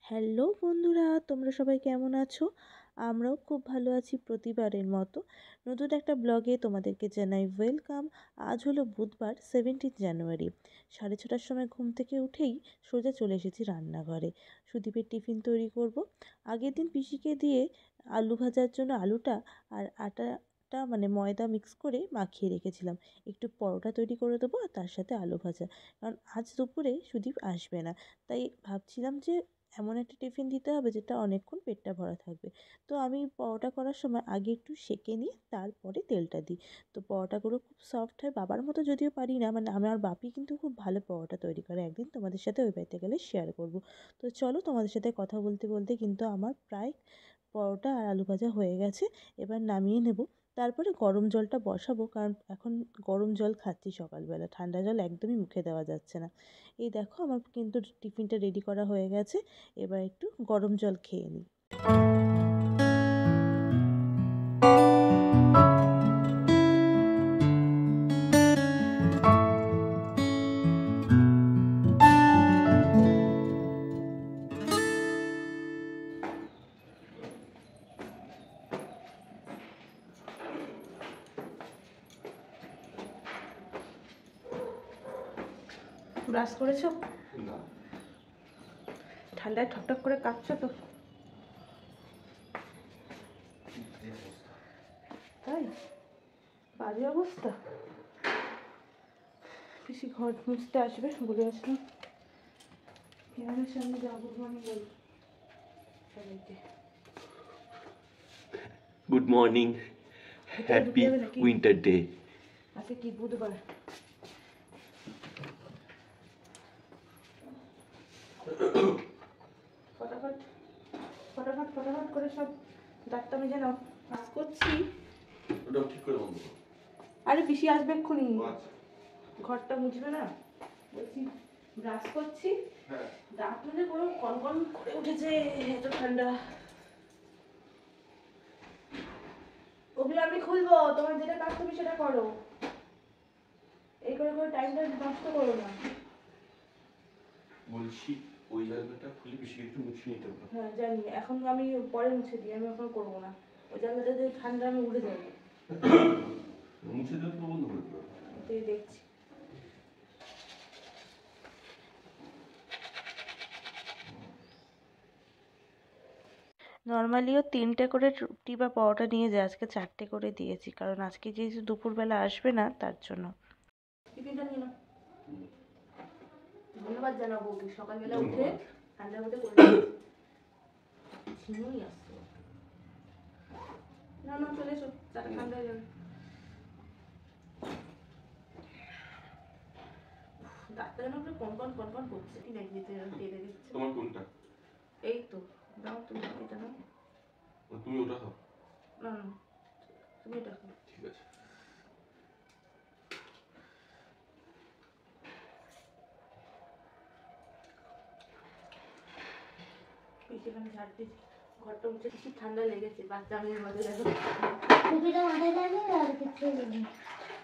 Hello বন্ধুরা, তোমরা সবাই কেমন আছো? আমরাও খুব ভালো আছি প্রতিবারের মতো। নতুন একটা ব্লগে তোমাদেরকে জানাই ওয়েলকাম। আজ হলো বুধবার 17 জানুয়ারি। 6:30টার সময় ঘুম থেকে উঠেই সোজা চলে এসেছি রান্নাঘরে। সুদীপের টিফিন তৈরি করব। আগের দিন পিসিকে দিয়ে আলু ভাজার জন্য আলুটা আর আটাটা ময়দা মিক্স করে মাখিয়ে রেখেছিলাম। একটু পরোটা তৈরি করে দেবো আর তার সাথে আলু ভাজা, কারণ আজ দুপুরে সুদীপ আসবে না। তাই ভাবছিলাম যে এমন একটা টিফিন দিতে হবে যেটা অনেকক্ষণ পেটটা ভরা থাকবে। তো আমি পরোটা করার সময় আগে একটু সেঁকে নিয়ে তারপরে তেলটা দিই। তো পরোটাগুলো খুব সফট হয়, বাবার মতো যদিও পারি না, আমার বাপি কিন্তু খুব ভালো পরোটা তৈরি করে। একদিন তোমাদের সাথে ওই বাড়িতে গেলে শেয়ার করব। তো চলো, তোমাদের সাথে কথা বলতে বলতে কিন্তু আমার প্রায় পরোটা আর আলু ভাজা হয়ে গেছে। এবার নামিয়ে নেব। তারপরে গরম জলটা বসাবো, কারণ এখন গরম জল খাচ্ছি সকালবেলা, ঠান্ডা জল একদমই মুখে দেওয়া যাচ্ছে না। এই দেখো, আমার কিন্তু টিফিনটা রেডি করা হয়ে গেছে। এবার একটু গরম জল খেয়ে নিই। ব্রাশ করেছো? না, ঠান্ডায় ঠকঠক করে কাঁপছো তো? তাই বাজে অবস্থা। পিসি ঘর মুছতে আসবে বলে আসলাম। ফ্যানের সামনে যাবো মানে বল সবাইকে। Good morning, happy winter day. আজকে কি বুধবার? ফটাফট ফটাফট ফটাফট করে সব দাঁতটা মেজে নাও। কাজ করছি। ওটাও ঠিক করে বন্ধ। আরে পিসি আসবে এক্ষুনি, আচ্ছা, ঘরটা মুছবে না। বলছি ব্রাশ করছি, হ্যাঁ দাঁত মেজে পুরো কনকন করে উঠেছে, এত ঠান্ডা। ওগুলো আমি খুলবো, তোমার যেটা কাজ তুমি সেটা করো। এই করে করে টাইমটা নষ্ট করো না। বলছি ওই জায়গাটা খুলে বেশি একটু মুছে নিতে হবে। হ্যাঁ জানি, এখন আমি পরে মুছে দিই, আমি এখন করবো না। ওই জায়গাটা যে ঠান্ডা আমি উড়ে যাবো। মুছে দিলে তো বন্ধ করে দেবে। ওটাই দেখছি। নর্মালিও 3টে করে রুটি বা পরোটা নিয়ে যায়, আজকে 4টে করে দিয়েছি, কারণ আজকে যেহেতু দুপুরবেলা আসবে না তার জন্য। টিফিনটা নিয়ে নাও। ধন্যবাদ জানাবো কি সকালবেলা উঠে ঠান্ডার মধ্যে করে ঝিমুই আসছে। না না, চলে এসো, চাটা ঠান্ডা হয়ে যাবে। দাঁতটা যেন পুরো কনকন কনকন করছে। কি নাই দিতে তেলে দিচ্ছে। তোমার কোনটা? এই তো দাও, তুমি এটা নাও। তুমি ওটা খাও। না না, তুমি এটা খাও। ঠিক আছে। পিছিয়ে ঝাড় দিচ্ছি, ঘরটা উঠে কিছু ঠান্ডা লেগেছে। বাচ্চা মেয়ের মধ্যে দেখো টুপিটা মাথায় দেবে আর কিছু দেবে।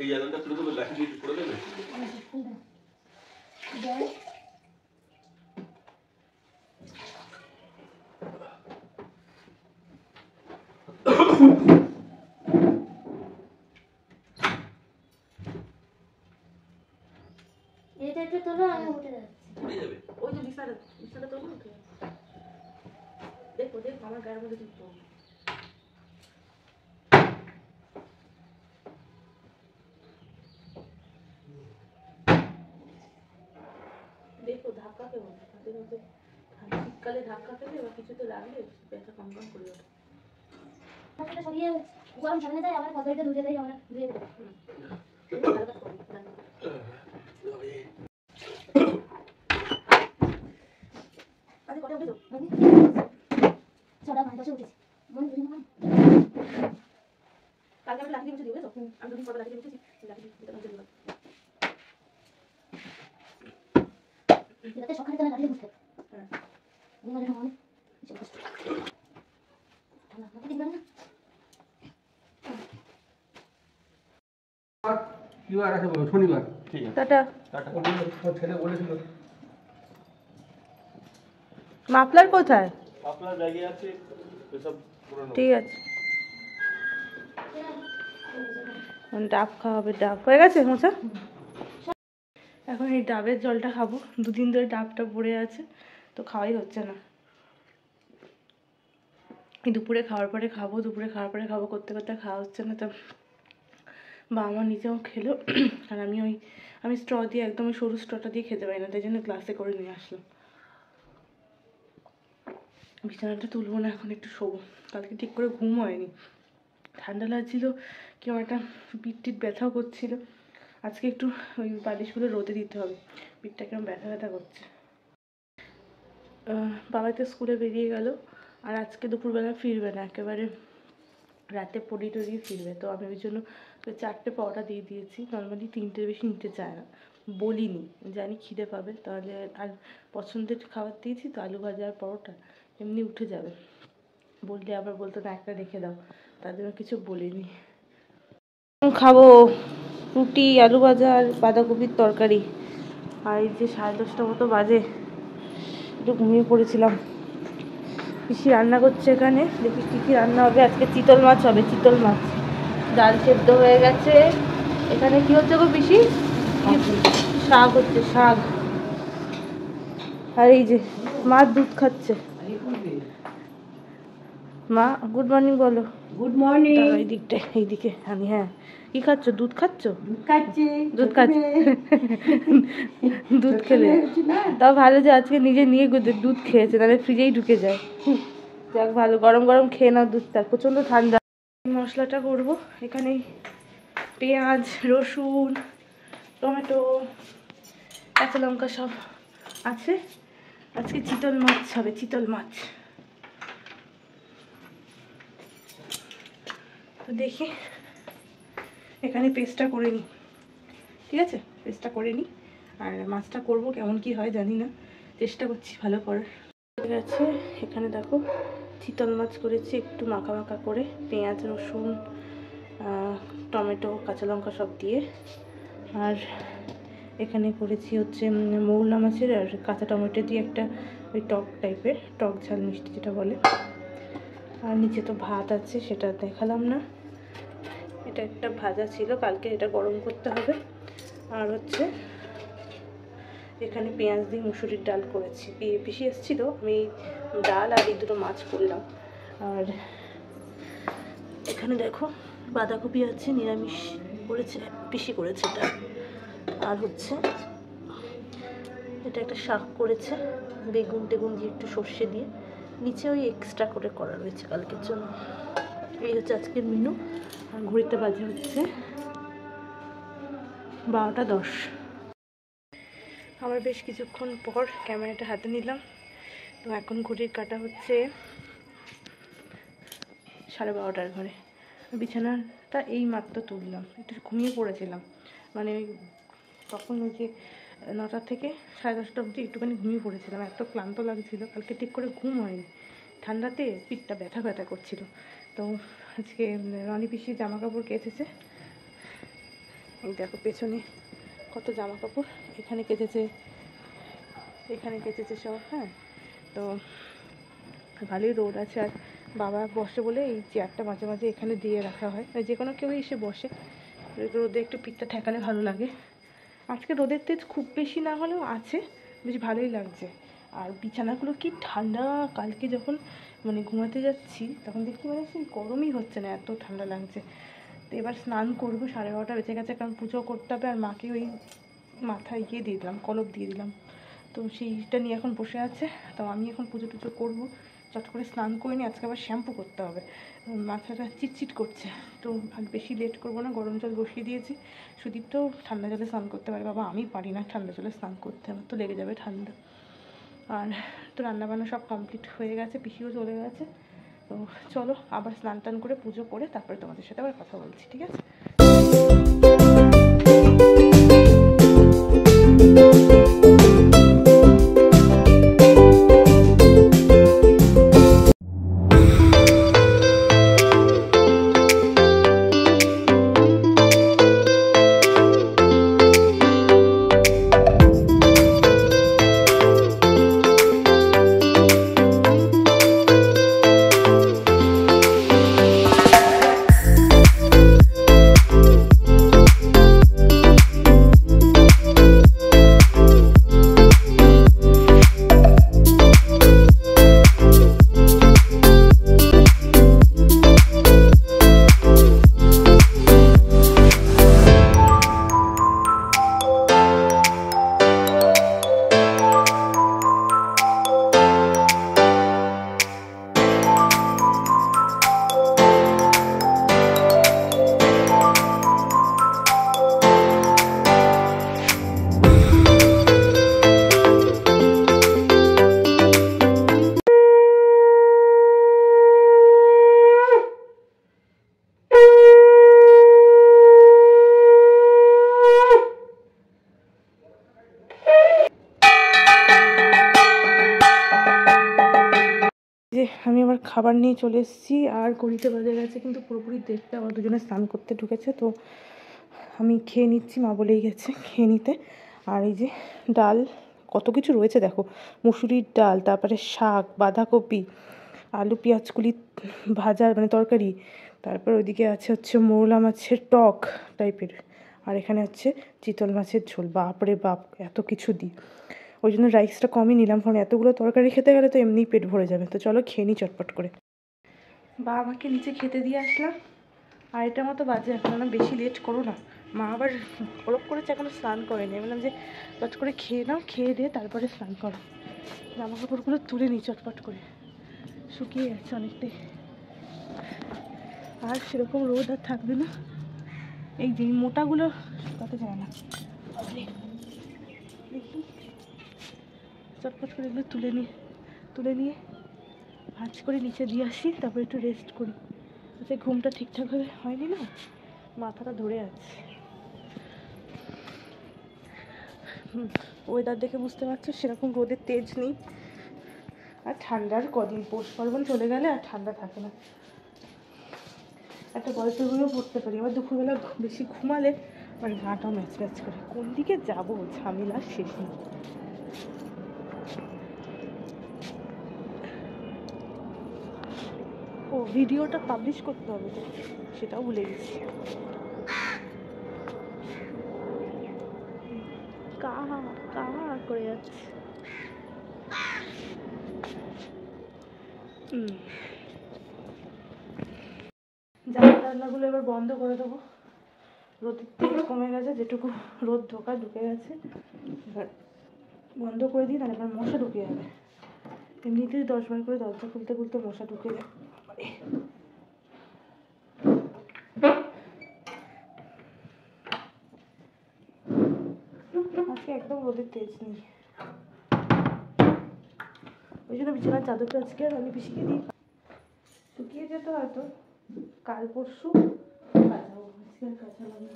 এই জানালাটা খুলে দেবে, লাঠি দিয়ে করে দেবে। দেখ এটা একটু তোলো, আমি উঠে যাচ্ছি। উঠে যাবে। ওই যে বিছানাটা তো উঠে দেখো দেখো আমার গায়ের মধ্যে ঢুকতো। দেখো ধাক্কা কেমন হাতের মধ্যে, শীতকালে ধাক্কা খেলে বা কিছুতে লাগলে ব্যথা কনকন করে ওঠে। হাতটা সরিয়ে গরম সামনে যায়, আবার কতটা ধুয়ে দেয়, আমরা ধুয়ে দেবো। ভালো কাজ করবি। আজকে কটা উঠেছো? ছটা 5-10 উঠেছি। মনে করি না কালকে আমি লাঠি দিয়ে মুছে দিই, বুঝেছো? আমি দুদিন পর লাঠি দিয়ে মুছেছি, লাঠি দিয়ে মুছে দিলাম। এটাতে সকালে তাহলে গাড়ি বুঝতে হ্যাঁ ঘুমালে ঘুমালে ঠান্ডা মাথা দিবেন না। কি বার আছে বলো? শনিবার। ঠিক আছে। টাটা। টাটা। ওর ছেলে বলেছিল মাফলার কোথায়? আপনার জায়গায় আছে এসব পুরনো। ঠিক আছে, ডাব খাওয়া হবে। ডাব হয়ে গেছে মোছা। এখন এই ডাবের জলটা খাবো, দুদিন ধরে ডাবটা পড়ে আছে তো খাওয়াই হচ্ছে না। এই দুপুরে খাওয়ার পরে খাবো, দুপুরে খাওয়ার পরে খাবো করতে করতে খাওয়া হচ্ছে না। তো বাবা মা নিজেও খেলো, আর আমি স্ট্র দিয়ে একদম সরু স্ট্রটা দিয়ে খেতে পারি না, তাই জন্য গ্লাসে করে নিয়ে আসলাম। বিছানাটা তুলবো না, এখন একটু শোবো। কালকে ঠিক করে ঘুম হয়নি, ঠান্ডা লাগছিল, কেমন একটা পিঠ টিট ব্যথাও করছিল। আজকে একটু ওই বালিশগুলো রোদে দিতে হবে, পিঠটা কেমন ব্যথা ব্যথা করছে। বাবা তো স্কুলে বেরিয়ে গেল, আর আজকে দুপুরবেলা ফিরবে না, একেবারে রাতে পড়ি টড়িয়ে ফিরবে। তো আমি ওই জন্য 4টে পরোটা দিয়ে দিয়েছি। নর্মালি 3টের বেশি নিতে চায় না, বলিনি, জানি খিদে পাবে, তাহলে আর পছন্দের খাবার দিয়েছি তো আলু ভাজা আর পরোটা, এমনি উঠে যাবে। বললে আবার বলতো না একটা রেখে দাও, তার জন্য কিছু বলিনি। খাবো রুটি, আলু ভাজা আর বাঁধাকপির তরকারি। আর এই যে 10:30 মতো বাজে, একটু ঘুমিয়ে পড়েছিলাম। পিসি রান্না করছে এখানে, দেখি কী কী রান্না হবে। আজকে চিতল মাছ হবে, চিতল মাছ। ডাল সেদ্ধ হয়ে গেছে। এখানে কি হচ্ছে গো পিসি? শাক হচ্ছে, শাক। আর এই যে মা দুধ খাচ্ছে। মা গুড মর্নিং বলো। Good morning. এই দিকটা, এইদিকে আমি। হ্যাঁ, কি খাচ্ছ? দুধ খাচ্ছ? দুধ খাচ্ছি। দুধ খাচ্ছি। দুধ খেলে তাও ভালো যে আজকে নিজে নিয়ে দুধ খেয়েছে, তাহলে ফ্রিজেই ঢুকে যায়। যাক ভালো, গরম গরম খেয়ে নাও দুধটা, প্রচণ্ড ঠান্ডা। মশলাটা করবো এখানে, পেঁয়াজ, রসুন, টমেটো, কাঁচা লঙ্কা সব আছে। আজকে চিতল মাছ হবে, চিতল মাছ। তো দেখি এখানে পেস্টটা করে নিই, ঠিক আছে? পেস্টটা করে নিই, আর মাছটা করবো কেমন কি হয় জানি না, চেষ্টা করছি ভালো করার। ঠিক আছে, এখানে দেখো চিতল মাছ করেছি একটু মাখা মাখা করে, পেঁয়াজ, রসুন, টমেটো, কাঁচা লঙ্কা সব দিয়ে। আর এখানে করেছি হচ্ছে মৌলা মাছের আর কাঁচা টমেটো দিয়ে একটা ওই টক টাইপের, টক ঝাল মিষ্টি যেটা বলে। আর নিচে তো ভাত আছে, সেটা দেখালাম না। এটা একটা ভাজা ছিল কালকে, এটা গরম করতে হবে। আর হচ্ছে এখানে পেঁয়াজ দিয়ে মুসুরির ডাল করেছি। পিসি এসেছিল, আমি ডাল আর এই দুটো মাছ করলাম। আর এখানে দেখো বাঁধাকপি আছে, নিরামিষ করেছে, পিসি করেছে এটা। আর হচ্ছে এটা একটা শাক করেছে, বেগুন টেগুন দিয়ে একটু সর্ষে দিয়ে, নিচে ওই এক্সট্রা করে করা রয়েছে কালকের জন্য। এই হচ্ছে আজকের মেনু। আর ঘড়িতে বাজে হচ্ছে 12টা 10। আবার বেশ কিছুক্ষণ পর ক্যামেরাটা হাতে নিলাম। তো এখন ঘড়ির কাটা হচ্ছে 12:30 ঘরে। বিছানাটা এই মাত্র তুললাম, একটু ঘুমিয়ে পড়েছিলাম, মানে ওই তখন ওই যে 9টা থেকে 10:30 অবধি একটুখানি ঘুমিয়ে পড়েছিলাম, এত ক্লান্ত লাগছিল। কালকে ঠিক করে ঘুম হয়নি, ঠান্ডাতে পিঠটা ব্যথা ব্যথা করছিল। তো আজকে রনি পিসি জামা কাপড় কেচেছে, এই দেখো পেছনে কত জামা কাপড়, এখানে কেচেছে, এখানে কেচেছে সব। হ্যাঁ, তো ভালোই রোদ আছে। আর বাবা বসে বলে এই চেয়ারটা মাঝে মাঝে এখানে দিয়ে রাখা হয়, যে কোনো কেউ এসে বসে, রোদে একটু পিঠটা ঠেকালে ভালো লাগে। আজকে রোদের তেজ খুব বেশি না হলেও আছে, বেশ ভালোই লাগছে। আর বিছানাগুলো কি ঠান্ডা, কালকে যখন মানে ঘুমাতে যাচ্ছি তখন দেখছি মানে সেই গরমই হচ্ছে না, এত ঠান্ডা লাগছে। তো এবার স্নান করবো, 12:30 বেজে গেছে, কারণ পুজো করতে হবে। আর মাকে ওই মাথায় দিয়ে দিলাম, কলপ দিয়ে দিলাম, তো সেইটা নিয়ে এখন বসে আছে। তো আমি এখন পুজো টুজো করবো, চট করে স্নান করে নিই, আজকে আবার শ্যাম্পু করতে হবে, মাথাটা চিটচিট করছে। তো আর বেশি লেট করবো না, গরম জল বসিয়ে দিয়েছি। সুদীপ তো ঠান্ডা জলে স্নান করতে পারে, বাবা আমি পারি না ঠান্ডা জলে স্নান করতে, আমার তো লেগে যাবে ঠান্ডা। আর তো রান্নাবান্না সব কমপ্লিট হয়ে গেছে, পিসিও চলে গেছে। তো চলো আবার স্নান টান করে পুজো করে তারপরে তোমাদের সাথে আবার কথা বলছি, ঠিক আছে? আমি আবার খাবার নিয়ে চলে এসেছি, আর ঘড়িতে বাজে গেছে কিন্তু পুরোপুরি দেখতে আমার দুজনে স্নান করতে ঢুকেছে। তো আমি খেয়ে নিচ্ছি, মা বলেই গেছে খেয়ে নিতে। আর এই যে ডাল, কত কিছু রয়েছে দেখো, মুসুরির ডাল, তারপরে শাক, বাঁধাকপি, আলু পেঁয়াজকুলি ভাজা মানে তরকারি, তারপর ওইদিকে আছে হচ্ছে মৌলা মাছের টক টাইপের, আর এখানে হচ্ছে চিতল মাছের ঝোল। বাপরে বাপ, এত কিছু দিই। ওই জন্য রাইসটা কমই নিলাম, কারণ এতগুলো তরকারি খেতে গেলে তো এমনিই পেট ভরে যাবে। তো চলো খেয়ে নিই চটপট করে। বা আমাকে নিচে খেতে দিয়ে আসলাম, আর এটা মতো বাজে, এখন না বেশি লেট করো না। মা আবার ওরক করেছে, এখনো স্নান করেনি। আমি বললাম যে চট করে খেয়ে নাও, খেয়ে দিয়ে তারপরে স্নান করো। জামা কাপড়গুলো তুলে নিই চটপট করে, শুকিয়ে যাচ্ছে অনেকটাই। আর সেরকম রোদ আর থাকবে না, এই যে মোটাগুলো শুকাতে যায় না। দেখি চটপট করে এগুলো তুলে নিয়ে ভাজ করে নিচে দিয়ে আসি, তারপরে একটু রেস্ট করি। আচ্ছা, ঘুমটা ঠিকঠাকভাবে হয়নি না, মাথাটা ধরে আছে। ওয়েদার দেখে বুঝতে পারছো সেরকম রোদের তেজ নেই। আর ঠান্ডার কদিন, পৌষ পার্বণ চলে গেলে আর ঠান্ডা থাকে না। একটা গল্পের বইও পড়তে পারি। আবার দুপুরবেলা বেশি ঘুমালে মানে গাটা ম্যাচ ম্যাচ করে, কোন দিকে যাবো ঝামেলা শেষ নেই। ও ভিডিওটা পাবলিশ করতে হবে তো, সেটাও ভুলে গেছি। কাহা কাহা করে যাচ্ছে। জানলাগুলো এবার বন্ধ করে দেবো, রোদের তেজ কমে গেছে, যেটুকু রোদ ঢুকে গেছে এবার বন্ধ করে দিই, তাহলে এবার মশা ঢুকে যাবে। এমনিতেই 10 বার করে দরজা খুলতে খুলতে মশা ঢুকে যায়। আজকে একদম রোদের তেজ নেই, ওই জন্য বিছানার চাদরটা আজকে আর আমি পিছিয়ে দিই। শুকিয়ে যেত হয়তো, কাল পরশু কাচাবো, আজকে আর কাচাবো না।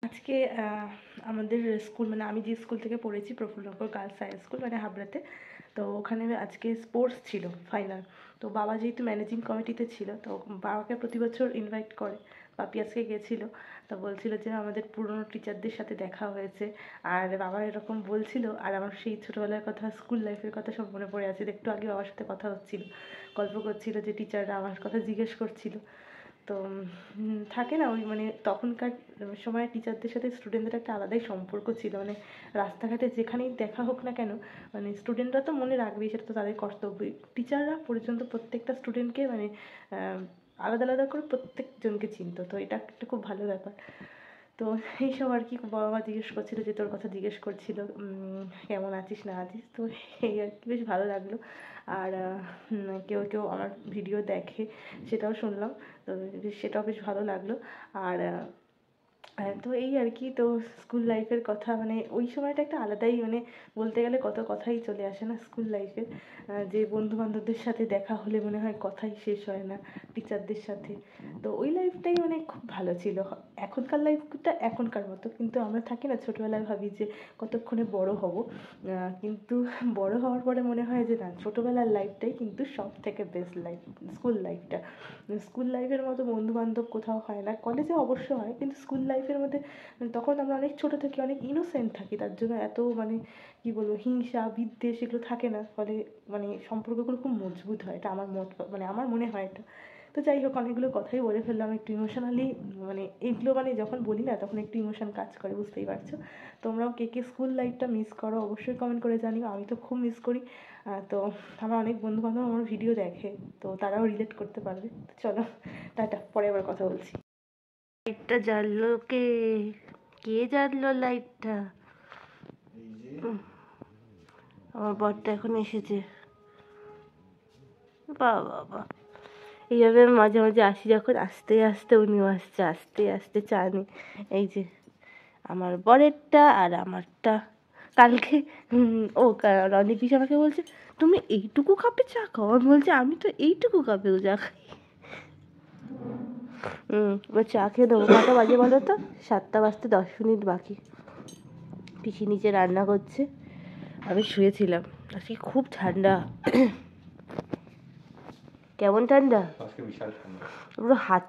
আজকে আমাদের স্কুল, মানে আমি যে স্কুল থেকে পড়েছি, প্রফুল্লনগর গার্লস হাই স্কুল, মানে হাবড়াতে, তো ওখানে আজকে স্পোর্টস ছিল ফাইনাল। তো বাবা যেহেতু ম্যানেজিং কমিটিতে ছিল, তো বাবাকে প্রতি বছর ইনভাইট করে। পাপি আজকে গেছিলো, তো বলছিল যে আমাদের পুরনো টিচারদের সাথে দেখা হয়েছে। আর বাবা এরকম বলছিল, আর আমার সেই ছোটোবেলার কথা, স্কুল লাইফের কথা সব মনে পড়ে আছে। একটু আগে বাবার সাথে কথা হচ্ছিল, গল্প করছিল যে টিচাররা আমার কথা জিজ্ঞেস করছিল। তো থাকে না ওই মানে তখনকার সময় টিচারদের সাথে স্টুডেন্টদের একটা আলাদাই সম্পর্ক ছিল। মানে রাস্তাঘাটে যেখানেই দেখা হোক না কেন, মানে স্টুডেন্টরা তো মনে রাখবেই, সেটা তো তাদের কর্তব্যই। টিচাররা পর্যন্ত প্রত্যেকটা স্টুডেন্টকে মানে আলাদা আলাদা করে প্রত্যেকজনকে চিনতো। তো এটা একটা খুব ভালো ব্যাপার। তো এইসব আর কি, বাবা জিজ্ঞেস করছিল যে তোর কথা জিজ্ঞেস করছিল, কেমন আছিস না আছিস। তো এই আর কি, বেশ ভালো লাগলো। আর কেউ কেউ আমার ভিডিও দেখে, সেটাও শুনলাম, তো সেটাও বেশ ভালো লাগলো। আর তো এই আর কি। তো স্কুল লাইফের কথা, মানে ওই সময়টা একটা আলাদাই, মানে বলতে গেলে কত কথাই চলে আসে না স্কুল লাইফে। যে বন্ধু বান্ধবদের সাথে দেখা হলে মনে হয় কথাই শেষ হয় না, টিচারদের সাথে। তো ওই লাইফটাই মানে খুব ভালো ছিল। এখনকার লাইফটা এখনকার মতো, কিন্তু আমরা থাকি না ছোটোবেলায় ভাবি যে কতক্ষণে বড় হব, কিন্তু বড় হওয়ার পরে মনে হয় যে না, ছোটোবেলার লাইফটাই কিন্তু সব থেকে বেস্ট লাইফ, স্কুল লাইফটা। স্কুল লাইফের মতো বন্ধু বান্ধব কোথাও হয় না, কলেজে অবশ্য হয়, কিন্তু স্কুল লাইফের মধ্যে তখন আমরা অনেক ছোটো থাকি, অনেক ইনোসেন্ট থাকি, তার জন্য এত মানে কী বলবো, হিংসা বিদ্বেষ এগুলো থাকে না, ফলে মানে সম্পর্কগুলো খুব মজবুত হয়। এটা আমার মত, মানে আমার মনে হয় এটা। তো যাই হোক, অনেকগুলো কথাই বলে ফেললাম, একটু ইমোশনালি, মানে এগুলো মানে যখন বলি না তখন একটু ইমোশন কাজ করে, বুঝতেই পারছো। তোমরাও কে কে স্কুল লাইফটা মিস করো অবশ্যই কমেন্ট করে জানিও। আমি তো খুব মিস করি। তো আমার অনেক বন্ধুবান্ধব আমার ভিডিও দেখে, তো তারাও রিলেট করতে পারবে। তো চলো টাটা, পরে আবার কথা বলছি। লাইটটা জ্বাললো কে? কে জ্বাললো লাইটটা? আমার বরটা এখন এসেছে। বাবা, এইভাবে মাঝে মাঝে আসি যখন, আস্তে আস্তে উনিও আসছে, আস্তে আস্তে চা নিয়ে। এই যে আমার বরেরটা আর আমারটা। কালকে রনি পিস আমাকে বলছে তুমি এইটুকু কাপে চা খাও, আমি বলছি আমি তো এইটুকু কাপেও চা খাই। এবার চা খেয়ে দেবো। কটা বাজে বলো তো? 7টা বাজতে 10 মিনিট বাকি। পিসি নিচে রান্না করছে, আমি শুয়েছিলাম। আজকে খুব ঠান্ডা। কেমন ঠান্ডা? আজকে বিশাল ঠান্ডা।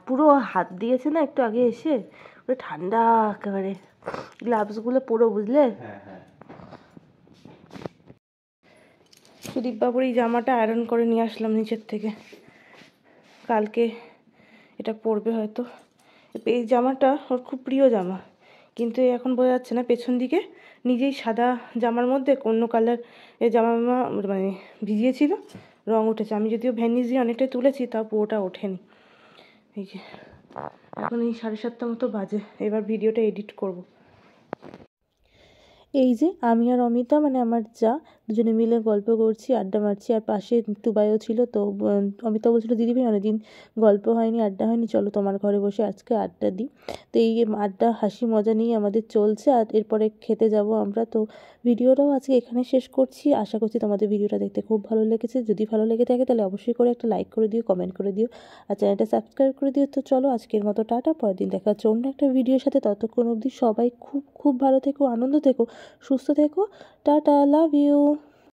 পুরো হাত দিয়েছে না একটু আগে এসে, পুরো ঠান্ডা একেবারে। গ্লাভসগুলো পরো, বুঝলে? হ্যাঁ হ্যাঁ। সুদীপ বাবুর এই জামাটা আয়রন করে নিয়ে আসলাম নিচের থেকে, কালকে এটা পরবে হয়তো। এই জামাটা ওর খুব প্রিয় জামা, কিন্তু এখন বোঝা যাচ্ছে না, পেছন দিকে নিজেই সাদা জামার মধ্যে অন্য কালার এই জামা মানে ভিজিয়েছিল, রং উঠেছে। আমি যদিও ভ্যানিস দিয়ে অনেকটাই তুলেছি, তাও পুরোটা ওঠেনি। এই যে এখন এই 7:30 মতো বাজে, এবার ভিডিওটা এডিট করব। এই যে আমি আর অমিতা, মানে আমার যা, দুজনে মিলে গল্প করছি, আড্ডা মারছি। আর পাশে টুবাইও ছিল। তো অমিতা বলছিল, দিদিভাই অনেকদিন গল্প হয়নি, আড্ডা হয়নি, চলো তোমার ঘরে বসে আজকে আড্ডা দিই। তো এই আড্ডা হাসি মজা নিয়ে আমাদের চলছে। আর এরপরে খেতে যাব আমরা। তো ভিডিওটাও আজকে এখানে শেষ করছি। আশা করছি তোমাদের ভিডিওটা দেখতে খুব ভালো লেগেছে। যদি ভালো লেগে থাকে তাহলে অবশ্যই করে একটা লাইক করে দিও, কমেন্ট করে দিও, আর চ্যানেলটা সাবস্ক্রাইব করে দিও। তো চলো আজকের মতো টাটা, পরের দিন দেখা হচ্ছে অন্য একটা ভিডিওর সাথে। ততক্ষণ অবধি সবাই খুব খুব ভালো থেকো, আনন্দ থেকো, সুস্থ থেকো। Tata, love you.